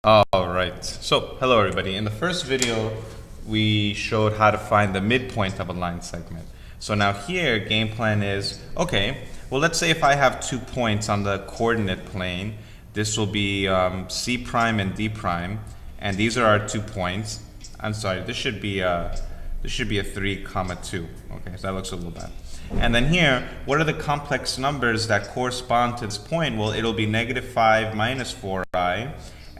All right, so hello everybody. In the first video, we showed how to find the midpoint of a line segment. So now here, game plan is, okay, well let's say if I have 2 points on the coordinate plane, this will be C prime and D prime, and these are our 2 points. I'm sorry, this should be a 3, 2. Okay, so that looks a little bad. And then here, what are the complex numbers that correspond to this point? Well, it'll be -5 minus 4i.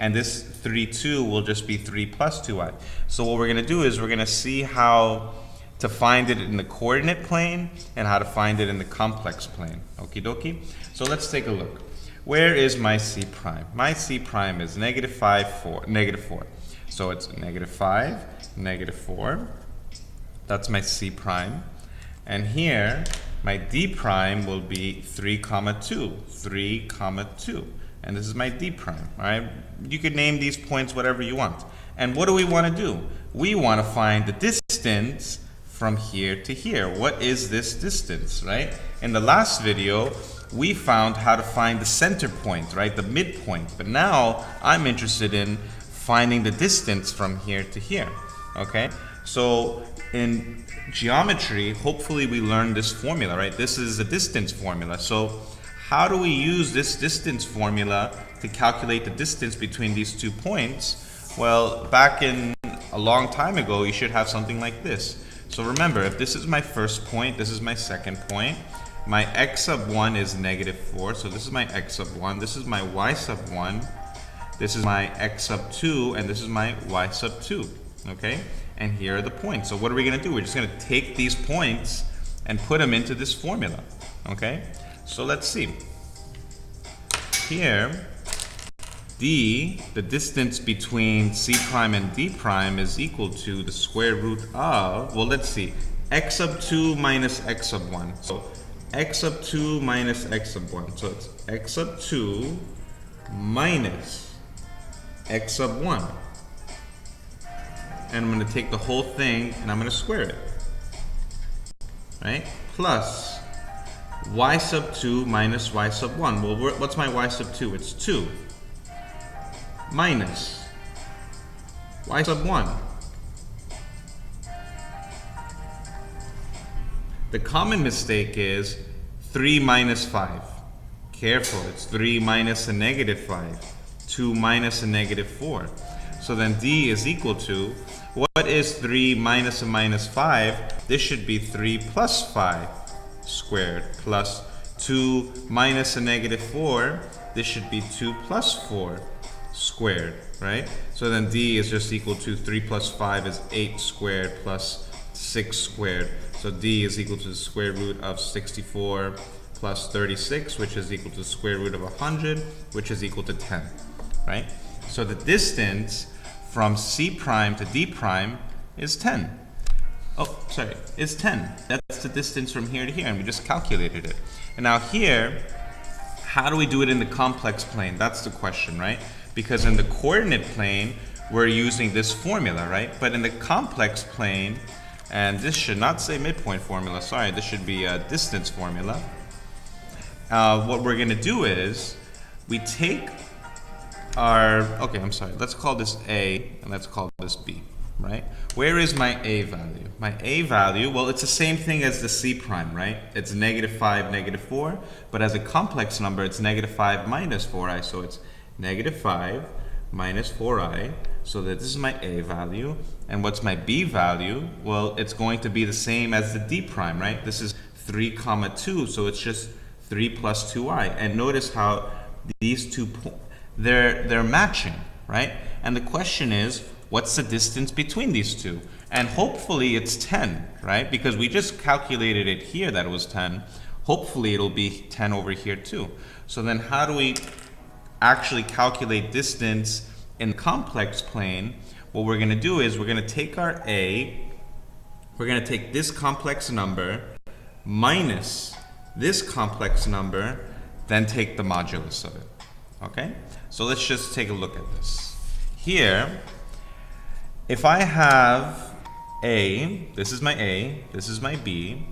And this 3, 2 will just be 3 plus 2i. So what we're going to do is we're going to see how to find it in the coordinate plane and how to find it in the complex plane. Okie dokie? So let's take a look. Where is my C prime? My C prime is -4. So it's -5, -4. That's my C prime. And here, my D prime will be 3, 2. 3, 2. And this is my D prime, all right? You could name these points whatever you want. And what do we want to do? We want to find the distance from here to here. What is this distance, right? In the last video, we found how to find the center point, right? The midpoint. But now, I'm interested in finding the distance from here to here, okay? So, in geometry, hopefully we learned this formula, right? This is a distance formula. So, how do we use this distance formula to calculate the distance between these 2 points? Well, back in a long time ago, you should have something like this. So remember, if this is my first point, this is my second point, my x sub 1 is -4, so this is my x sub 1, this is my y sub 1, this is my x sub 2, and this is my y sub 2, okay? And here are the points. So what are we gonna do? We're just gonna take these points and put them into this formula, okay? So let's see. Here, D, the distance between C prime and D prime is equal to the square root of, well, let's see, x sub 2 minus x sub 1. So x sub 2 minus x sub 1. So it's x sub 2 minus x sub 1. And I'm going to take the whole thing and I'm going to square it. Right? Plus y sub 2 minus y sub 1. Well, what's my y sub 2? It's 2. Minus y sub 1. The common mistake is 3 minus 5. Careful, it's 3 minus a -5. 2 minus a -4. So then D is equal to, what is 3 minus a -5? This should be 3 plus 5. Squared plus 2 minus a -4, this should be 2 plus 4 squared, right? So then D is just equal to 3 plus 5 is 8 squared plus 6 squared. So D is equal to the square root of 64 plus 36, which is equal to the square root of 100, which is equal to 10, right? So the distance from C prime to D prime is 10. Oh, sorry, it's 10. That's the distance from here to here, and we just calculated it. And now here, how do we do it in the complex plane? That's the question, right? Because in the coordinate plane, we're using this formula, right? But in the complex plane, and this should not say midpoint formula, sorry, this should be a distance formula. What we're gonna do is, we take our, okay, I'm sorry, let's call this A, and let's call this B. Right? Where is my A value? My A value, well, it's the same thing as the C prime, right? It's -5, -4, but as a complex number, it's -5 minus 4i, so it's -5 minus 4i, so that this is my A value. And what's my B value? Well, it's going to be the same as the D prime, right? This is 3, 2, so it's just 3 plus 2i. And notice how these two, they're matching, right? And the question is, what's the distance between these two? And hopefully it's 10, right? Because we just calculated it here that it was 10. Hopefully it'll be 10 over here too. So then how do we actually calculate distance in the complex plane? What we're going to do is we're going to take our A, we're going to take this complex number minus this complex number, then take the modulus of it. Okay? So let's just take a look at this. Here, if I have A, this is my B,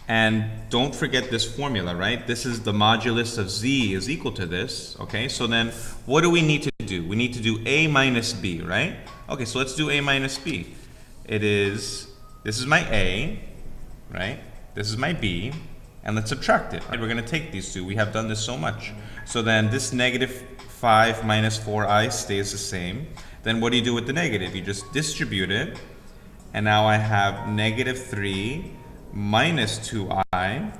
and don't forget this formula, right? This is the modulus of Z is equal to this, okay? So then what do we need to do? We need to do a minus b, right? Okay, so let's do a minus b. This is my a, right? This is my b, and let's subtract it. Right? We're going to take these two. We have done this so much. So then this negative 5 minus 4i stays the same. Then what do you do with the negative? You just distribute it, and now I have negative 3 minus 2i,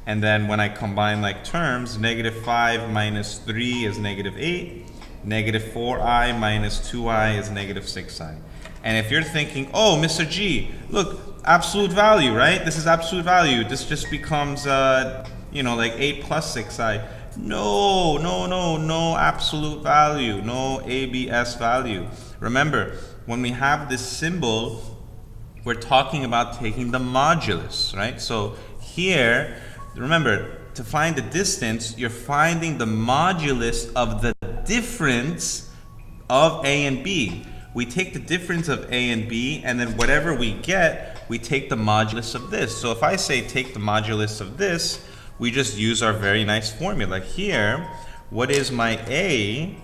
and then when I combine like terms, negative 5 minus 3 is negative 8, negative 4i minus 2i is negative 6i. And if you're thinking, oh, Mr. G, look, absolute value, right? This is absolute value. This just becomes, like 8 plus 6i. No absolute value, no ABS value. Remember, when we have this symbol, we're talking about taking the modulus, right? So here, remember, to find the distance, you're finding the modulus of the difference of A and B. We take the difference of A and B, and then whatever we get, we take the modulus of this. So if I say take the modulus of this, we just use our very nice formula. Here, what is my A?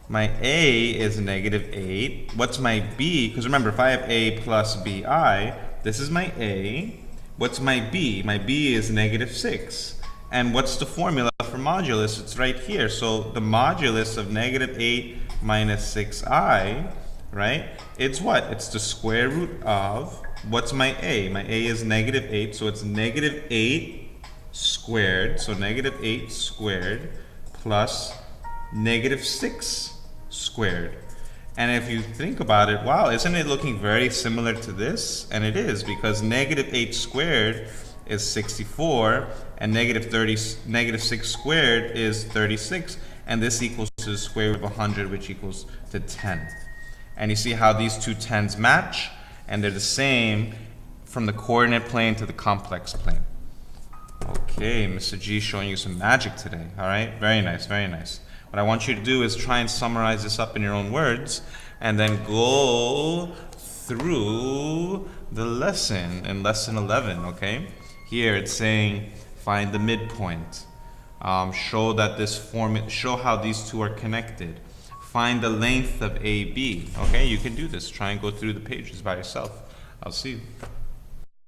My A is negative 8. What's my B? Because remember, if I have A plus BI, this is my A. What's my B? My B is negative 6. And what's the formula for modulus? It's right here. So the modulus of negative 8 minus 6i, right? It's what? It's the square root of, what's my A? My A is negative 8, so it's negative 8 squared. So negative 8 squared plus negative 6 squared. And if you think about it, wow, isn't it looking very similar to this? And it is, because negative 8 squared is 64, and negative 6 squared is 36, and this equals to the square root of 100, which equals to 10. And you see how these two 10s match, and they're the same from the coordinate plane to the complex plane. Okay, Mr. G showing you some magic today. All right, very nice, very nice. What I want you to do is try and summarize this up in your own words, and then go through the lesson in lesson 11, okay? Here it's saying find the midpoint. Show how these two are connected. Find the length of AB. Okay, you can do this. Try and go through the pages by yourself. I'll see you.